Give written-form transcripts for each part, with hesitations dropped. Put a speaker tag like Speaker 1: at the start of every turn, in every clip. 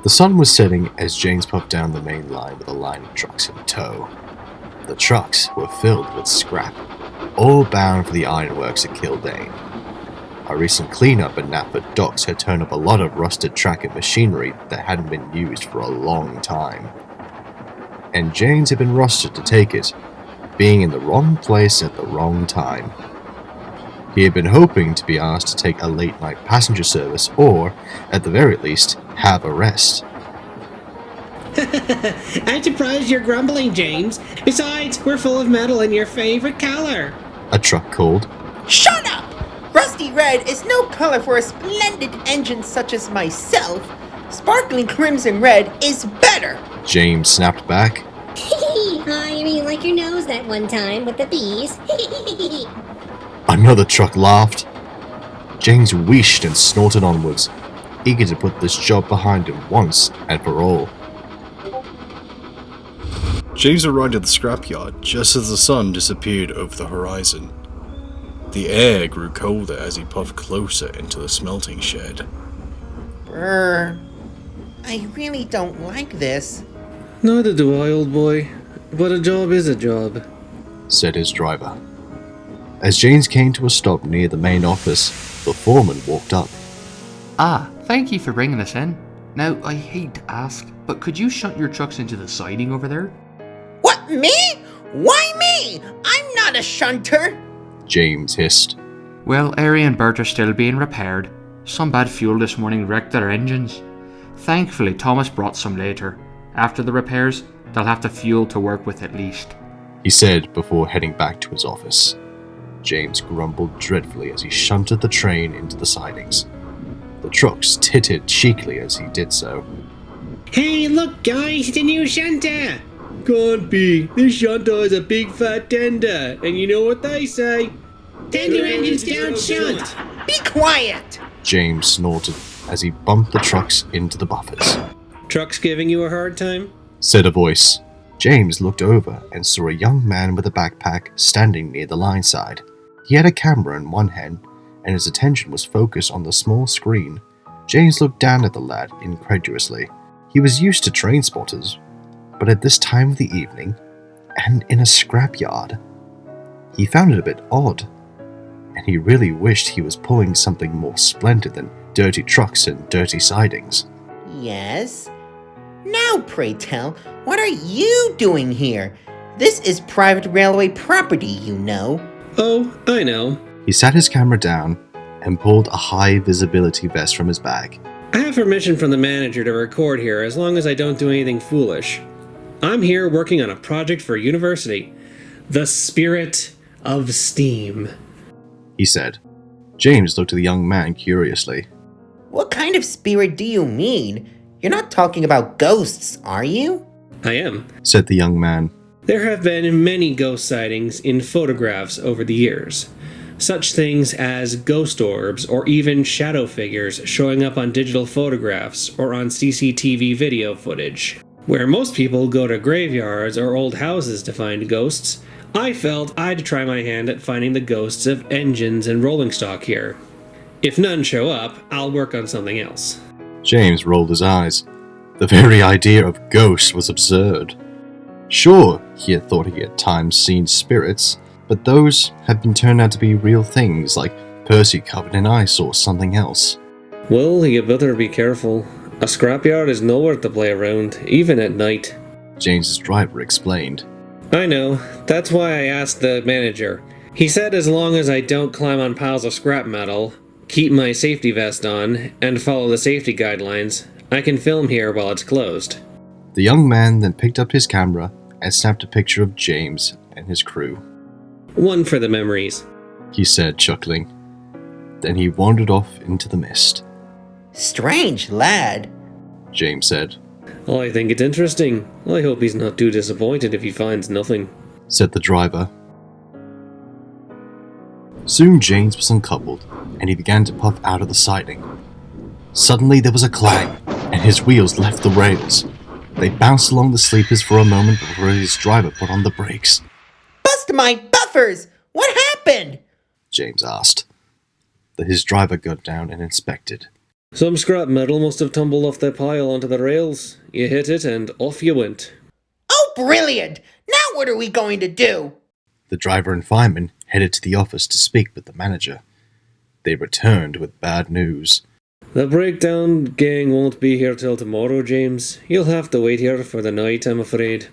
Speaker 1: The sun was setting as James puffed down the main line with a line of trucks in tow. The trucks were filled with scrap, all bound for the ironworks at Killdane. A recent cleanup at Napa docks had turned up a lot of rusted track and machinery that hadn't been used for a long time. And James had been rusted to take it, being in the wrong place at the wrong time. He had been hoping to be asked to take a late-night passenger service or, at the very least, have a rest.
Speaker 2: I'm surprised you're grumbling, James. Besides, we're full of metal in your favorite color.
Speaker 1: A truck called.
Speaker 3: Shut up! Rusty red is no color for a splendid engine such as myself. Sparkling crimson red is better.
Speaker 1: James snapped back.
Speaker 4: You mean like your nose that one time with the bees?
Speaker 1: Another truck laughed. James wheeshed and snorted onwards, eager to put this job behind him once and for all.
Speaker 5: James arrived at the scrapyard just as the sun disappeared over the horizon. The air grew colder as he puffed closer into the smelting shed.
Speaker 3: Brr. I really don't like this.
Speaker 2: Neither do I, old boy. But a job is a job,
Speaker 1: said his driver. As James came to a stop near the main office, the foreman walked up.
Speaker 6: Thank you for bringing us in. Now, I hate to ask, but could you shunt your trucks into the siding over there?
Speaker 3: What, me? Why me? I'm not a shunter.
Speaker 1: James hissed.
Speaker 6: Well, Ari and Bert are still being repaired. Some bad fuel this morning wrecked their engines. Thankfully, Thomas brought some later. After the repairs, they'll have the fuel to work with at least,
Speaker 1: he said before heading back to his office. James grumbled dreadfully as he shunted the train into the sidings. The trucks tittered cheekily as he did so.
Speaker 2: Hey, look, guys, the new shunter! Can't be. This shunter is a big fat tender, and you know what they say? Tender engines don't shunt!
Speaker 3: Be quiet!
Speaker 1: James snorted as he bumped the trucks into the buffers.
Speaker 2: Trucks giving you a hard time?
Speaker 1: Said a voice. James looked over and saw a young man with a backpack standing near the line side. He had a camera in one hand, and his attention was focused on the small screen. James looked down at the lad incredulously. He was used to train spotters, but at this time of the evening, and in a scrapyard, he found it a bit odd, and he really wished he was pulling something more splendid than dirty trucks and dirty sidings.
Speaker 3: Yes? Now, pray tell, what are you doing here? This is private railway property, you know.
Speaker 2: Oh, I know.
Speaker 1: He sat his camera down and pulled a high-visibility vest from his bag.
Speaker 2: I have permission from the manager to record here as long as I don't do anything foolish. I'm here working on a project for a university. The Spirit of Steam,
Speaker 1: he said. James looked at the young man curiously.
Speaker 3: What kind of spirit do you mean? You're not talking about ghosts, are you?
Speaker 2: I am,
Speaker 1: said the young man.
Speaker 2: There have been many ghost sightings in photographs over the years. Such things as ghost orbs or even shadow figures showing up on digital photographs or on CCTV video footage. Where most people go to graveyards or old houses to find ghosts, I felt I'd try my hand at finding the ghosts of engines and rolling stock here. If none show up, I'll work on something else.
Speaker 1: James rolled his eyes. The very idea of ghosts was absurd. Sure, he had thought he had at times seen spirits, but those had been turned out to be real things like Percy covered in ice or something else.
Speaker 2: Well, you better be careful. A scrapyard is nowhere to play around, even at night.
Speaker 1: James's driver explained.
Speaker 2: I know. That's why I asked the manager. He said as long as I don't climb on piles of scrap metal, keep my safety vest on, and follow the safety guidelines, I can film here while it's closed.
Speaker 1: The young man then picked up his camera and snapped a picture of James and his crew.
Speaker 2: One for the memories,
Speaker 1: he said, chuckling. Then he wandered off into the mist.
Speaker 3: Strange lad,
Speaker 1: James said.
Speaker 2: I think it's interesting. I hope he's not too disappointed if he finds nothing,
Speaker 1: said the driver. Soon James was uncoupled, and he began to puff out of the siding. Suddenly there was a clang, and his wheels left the rails. They bounced along the sleepers for a moment before his driver put on the brakes.
Speaker 3: Bust my buffers! What happened?
Speaker 1: James asked. His driver got down and inspected.
Speaker 2: Some scrap metal must have tumbled off the pile onto the rails. You hit it and off you went.
Speaker 3: Oh, brilliant! Now what are we going to do?
Speaker 1: The driver and fireman headed to the office to speak with the manager. They returned with bad news.
Speaker 2: The breakdown gang won't be here till tomorrow, James. You'll have to wait here for the night, I'm afraid.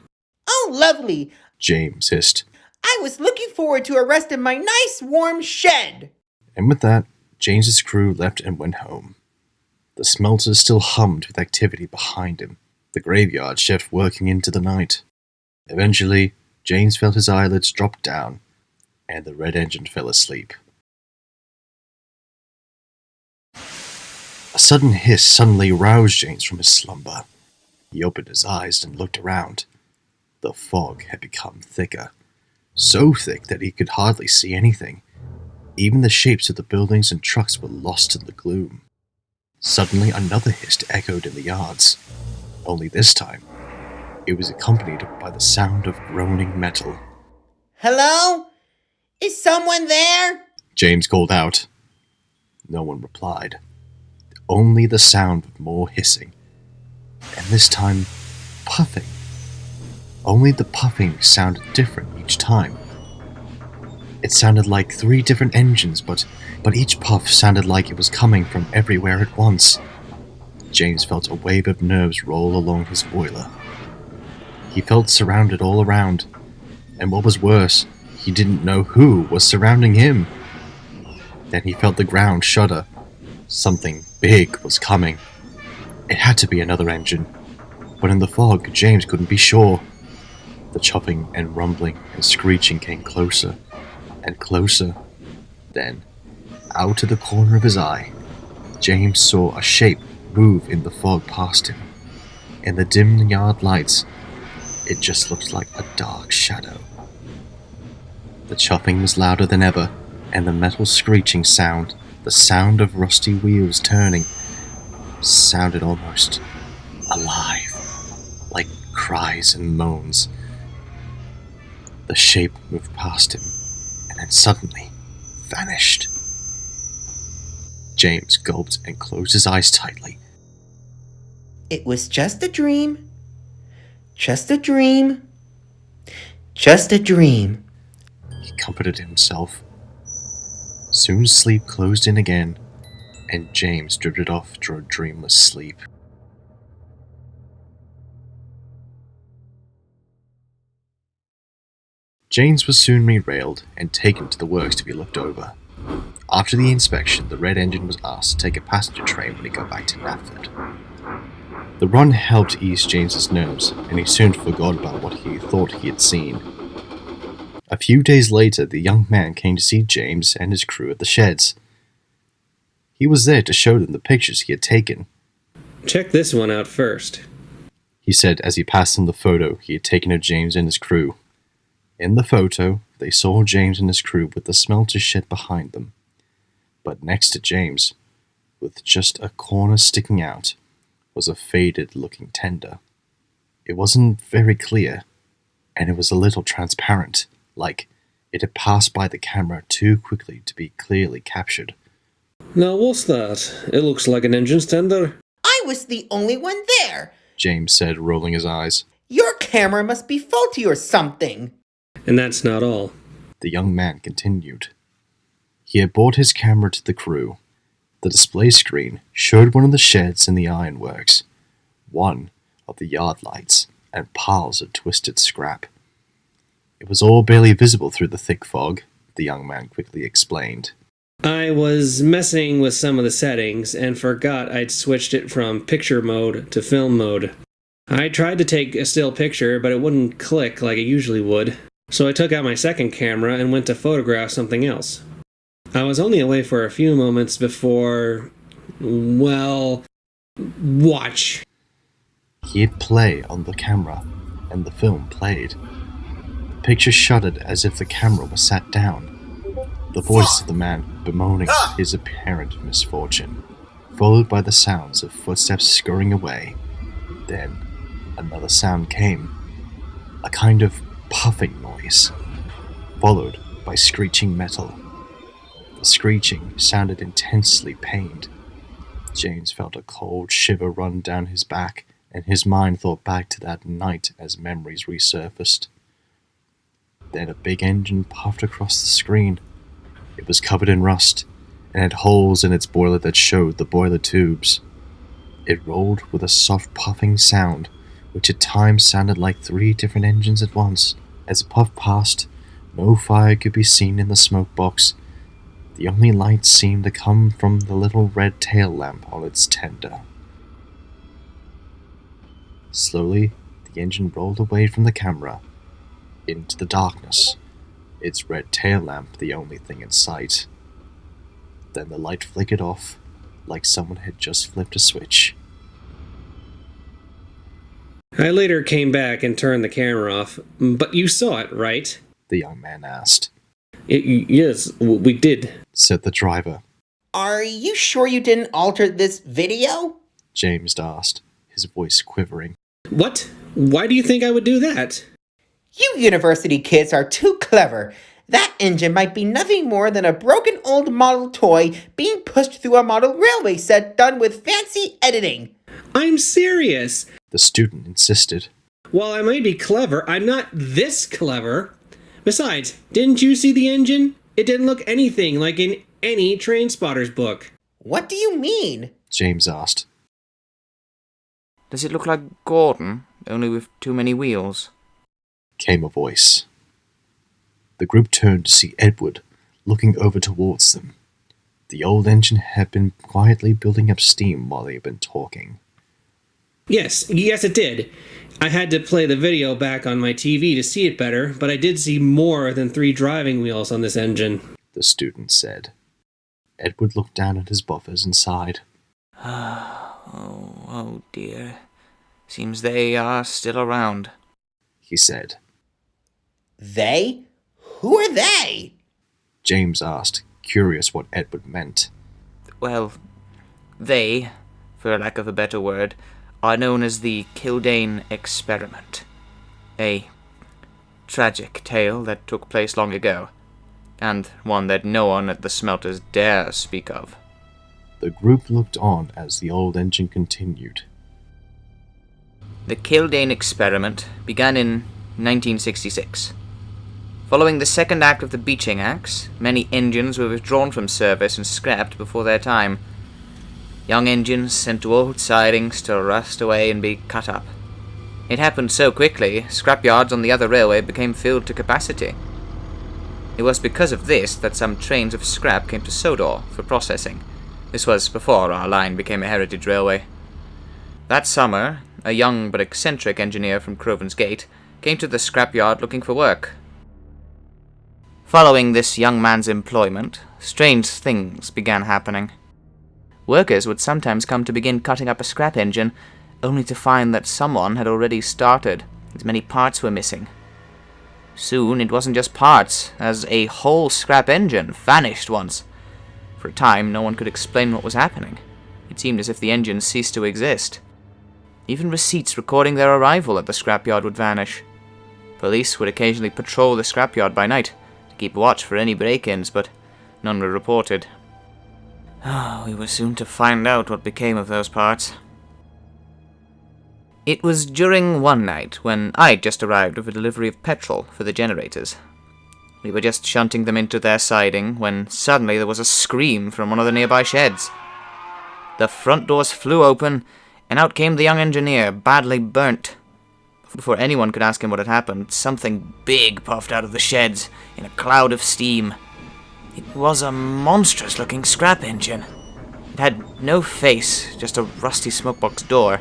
Speaker 3: Oh, lovely!
Speaker 1: James hissed.
Speaker 3: I was looking forward to a rest in my nice warm shed!
Speaker 1: And with that, James's crew left and went home. The smelter still hummed with activity behind him, the graveyard shift working into the night. Eventually, James felt his eyelids drop down, and the red engine fell asleep. A sudden hiss suddenly roused James from his slumber. He opened his eyes and looked around. The fog had become thicker, so thick that he could hardly see anything. Even the shapes of the buildings and trucks were lost in the gloom. Suddenly another hiss echoed in the yards. Only this time, it was accompanied by the sound of groaning metal.
Speaker 3: Hello? Is someone there?
Speaker 1: James called out. No one replied. Only the sound of more hissing. And this time, puffing. Only the puffing sounded different each time. It sounded like 3 different engines, but each puff sounded like it was coming from everywhere at once. James felt a wave of nerves roll along his boiler. He felt surrounded all around, and what was worse, he didn't know who was surrounding him. Then he felt the ground shudder. Something big was coming. It had to be another engine, but in the fog, James couldn't be sure. The chopping and rumbling and screeching came closer and closer. Then, out of the corner of his eye, James saw a shape move in the fog past him. In the dim yard lights, it just looked like a dark shadow. The chopping was louder than ever, and the metal screeching sound, the sound of rusty wheels turning, sounded almost alive, like cries and moans. The shape moved past him, and then suddenly vanished. James gulped and closed his eyes tightly.
Speaker 3: It was just a dream. Just a dream. Just a dream.
Speaker 1: He comforted himself. Soon sleep closed in again, and James drifted off to a dreamless sleep. James was soon derailed and taken to the works to be looked over. After the inspection, the red engine was asked to take a passenger train when he got back to Natford. The run helped ease James's nerves, and he soon forgot about what he thought he had seen. A few days later, the young man came to see James and his crew at the sheds. He was there to show them the pictures he had taken.
Speaker 2: Check this one out first,
Speaker 1: he said as he passed them the photo he had taken of James and his crew. In the photo, they saw James and his crew with the smelter shed behind them. But next to James, with just a corner sticking out, was a faded-looking tender. It wasn't very clear, and it was a little transparent, like it had passed by the camera too quickly to be clearly captured.
Speaker 2: Now what's that? It looks like an engine tender.
Speaker 3: I was the only one there.
Speaker 1: James said, rolling his eyes.
Speaker 3: Your camera must be faulty or something.
Speaker 2: And that's not all.
Speaker 1: The young man continued. He had brought his camera to the crew. The display screen showed one of the sheds in the ironworks, one of the yard lights, and piles of twisted scrap. It was all barely visible through the thick fog, the young man quickly explained.
Speaker 2: I was messing with some of the settings and forgot I'd switched it from picture mode to film mode. I tried to take a still picture, but it wouldn't click like it usually would. So I took out my second camera and went to photograph something else. I was only away for a few moments before... well... watch.
Speaker 1: He hit play on the camera, and the film played. The picture shuddered as if the camera was sat down. The voice of the man bemoaning his apparent misfortune, followed by the sounds of footsteps scurrying away. Then, another sound came. A kind of puffing noise, followed by screeching metal. The screeching sounded intensely pained. James felt a cold shiver run down his back, and his mind thought back to that night as memories resurfaced. Then a big engine puffed across the screen. It was covered in rust, and had holes in its boiler that showed the boiler tubes. It rolled with a soft puffing sound, which at times sounded like 3 different engines at once. As it puffed past, no fire could be seen in the smoke box. The only light seemed to come from the little red tail lamp on its tender. Slowly, the engine rolled away from the camera, into the darkness, its red tail lamp the only thing in sight. Then the light flickered off, like someone had just flipped a switch.
Speaker 2: I later came back and turned the camera off, but you saw it, right?
Speaker 1: The young man asked.
Speaker 2: Yes, we did,
Speaker 1: said the driver.
Speaker 3: Are you sure you didn't alter this video?
Speaker 1: James asked, his voice quivering.
Speaker 2: What? Why do you think I would do that?
Speaker 3: You university kids are too clever. That engine might be nothing more than a broken old model toy being pushed through a model railway set done with fancy editing.
Speaker 2: I'm serious.
Speaker 1: The student insisted.
Speaker 2: While I might be clever, I'm not this clever. Besides, didn't you see the engine? It didn't look anything like in any train spotter's book.
Speaker 3: What do you mean?
Speaker 1: James asked.
Speaker 7: Does it look like Gordon, only with too many wheels?
Speaker 1: Came a voice. The group turned to see Edward, looking over towards them. The old engine had been quietly building up steam while they had been talking.
Speaker 2: Yes, it did. I had to play the video back on my TV to see it better, but I did see more than 3 driving wheels on this engine,
Speaker 1: the student said. Edward looked down at his buffers and sighed.
Speaker 7: Oh dear. Seems they are still around,
Speaker 1: he said.
Speaker 3: They? Who are they?
Speaker 1: James asked, curious what Edward meant.
Speaker 7: Well, they, for lack of a better word, are known as the Killdane Experiment. A tragic tale that took place long ago, and one that no one at the smelters dare speak of.
Speaker 1: The group looked on as the old engine continued.
Speaker 7: The Killdane Experiment began in 1966. Following the second act of the Beeching Acts, many engines were withdrawn from service and scrapped before their time. Young engines sent to old sidings to rust away and be cut up. It happened so quickly, scrapyards on the other railway became filled to capacity. It was because of this that some trains of scrap came to Sodor for processing. This was before our line became a heritage railway. That summer, a young but eccentric engineer from Croven's Gate came to the scrapyard looking for work. Following this young man's employment, strange things began happening. Workers would sometimes come to begin cutting up a scrap engine, only to find that someone had already started, as many parts were missing. Soon it wasn't just parts, as a whole scrap engine vanished once. For a time, no one could explain what was happening. It seemed as if the engine ceased to exist. Even receipts recording their arrival at the scrapyard would vanish. Police would occasionally patrol the scrapyard by night to keep watch for any break-ins, but none were reported. We were soon to find out what became of those parts. It was during one night when I'd just arrived with a delivery of petrol for the generators. We were just shunting them into their siding when suddenly there was a scream from one of the nearby sheds. The front doors flew open, and out came the young engineer, badly burnt. Before anyone could ask him what had happened, something big puffed out of the sheds in a cloud of steam. It was a monstrous-looking scrap engine. It had no face, just a rusty smokebox door.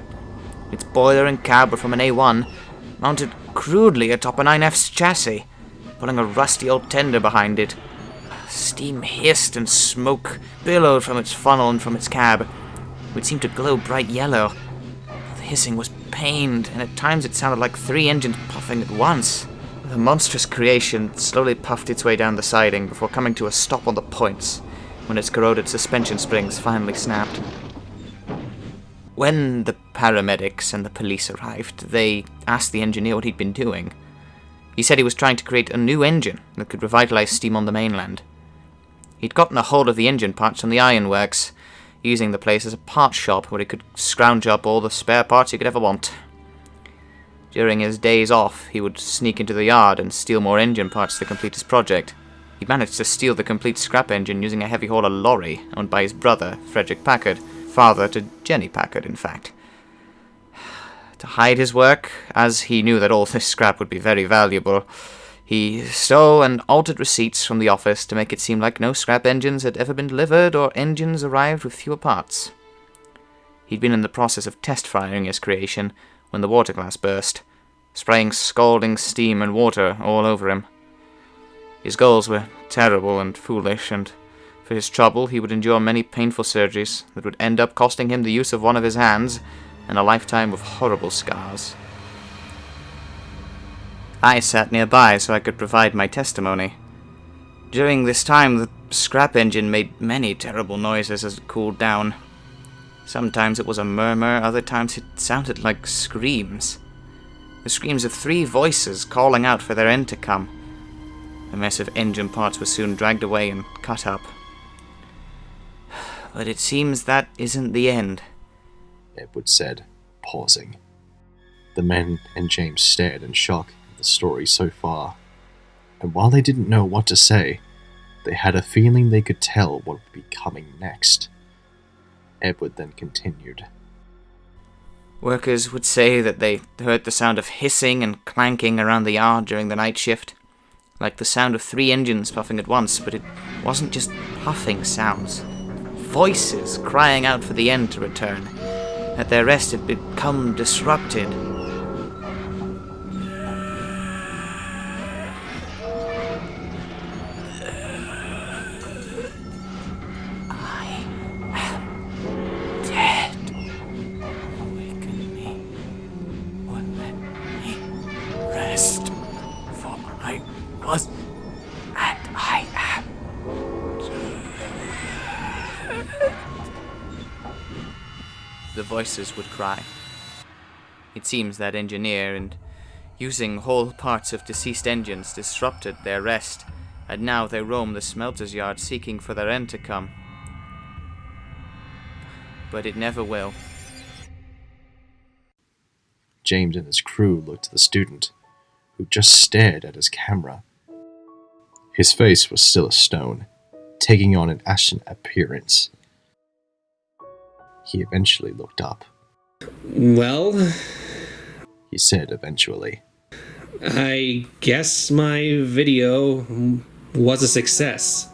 Speaker 7: Its boiler and cab were from an A1, mounted crudely atop a 9F's chassis, pulling a rusty old tender behind it. Steam hissed and smoke billowed from its funnel and from its cab, which seemed to glow bright yellow. The hissing was pained, and at times it sounded like 3 engines puffing at once. The monstrous creation slowly puffed its way down the siding before coming to a stop on the points, when its corroded suspension springs finally snapped. When the paramedics and the police arrived, they asked the engineer what he'd been doing. He said he was trying to create a new engine that could revitalize steam on the mainland. He'd gotten a hold of the engine parts from the ironworks. using the place as a parts shop where he could scrounge up all the spare parts he could ever want. During his days off, he would sneak into the yard and steal more engine parts to complete his project. He managed to steal the complete scrap engine using a heavy hauler lorry owned by his brother, Frederick Packard, father to Jenny Packard, in fact. To hide his work, as he knew that all this scrap would be very valuable, he stole and altered receipts from the office to make it seem like no scrap engines had ever been delivered or engines arrived with fewer parts. He'd been in the process of test firing his creation when the water glass burst, spraying scalding steam and water all over him. His goals were terrible and foolish, and for his trouble he would endure many painful surgeries that would end up costing him the use of one of his hands and a lifetime of horrible scars. I sat nearby so I could provide my testimony. During this time, the scrap engine made many terrible noises as it cooled down. Sometimes it was a murmur, other times it sounded like screams. The screams of 3 voices calling out for their end to come. The mess of engine parts was soon dragged away and cut up. But it seems that isn't the end,
Speaker 1: Edward said, pausing. The men and James stared in shock at the story so far, and while they didn't know what to say, they had a feeling they could tell what would be coming next. Edward then continued.
Speaker 7: Workers would say that they heard the sound of hissing and clanking around the yard during the night shift, like the sound of 3 engines puffing at once, but it wasn't just puffing sounds. Voices crying out for the end to return, that their rest had become disrupted. I am dead. Awaken me, or let me rest, for I was, and I am. The voices would cry. It seems that engineer and using whole parts of deceased engines disrupted their rest, and now they roam the smelter's yard seeking for their end to come. But it never will.
Speaker 1: James and his crew looked at the student, who just stared at his camera. His face was still a stone, taking on an ashen appearance. He eventually looked up.
Speaker 2: Well,
Speaker 1: He said eventually.
Speaker 2: I guess my video was a success.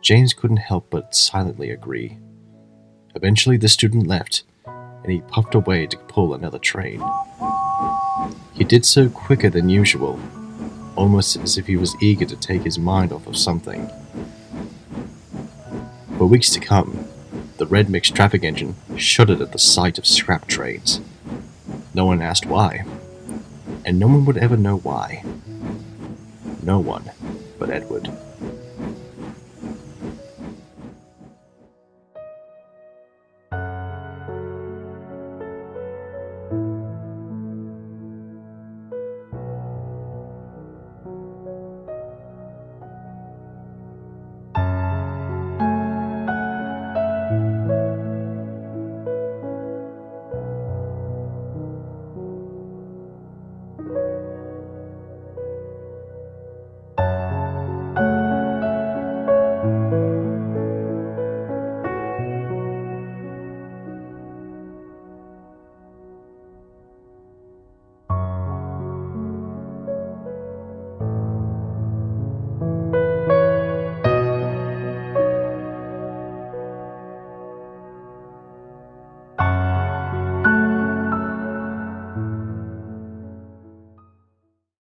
Speaker 1: James couldn't help but silently agree. Eventually the student left, and he puffed away to pull another train. He did so quicker than usual, almost as if he was eager to take his mind off of something. For weeks to come, the red mixed traffic engine shuddered at the sight of scrap trains. No one asked why, and no one would ever know why. No one but Edward.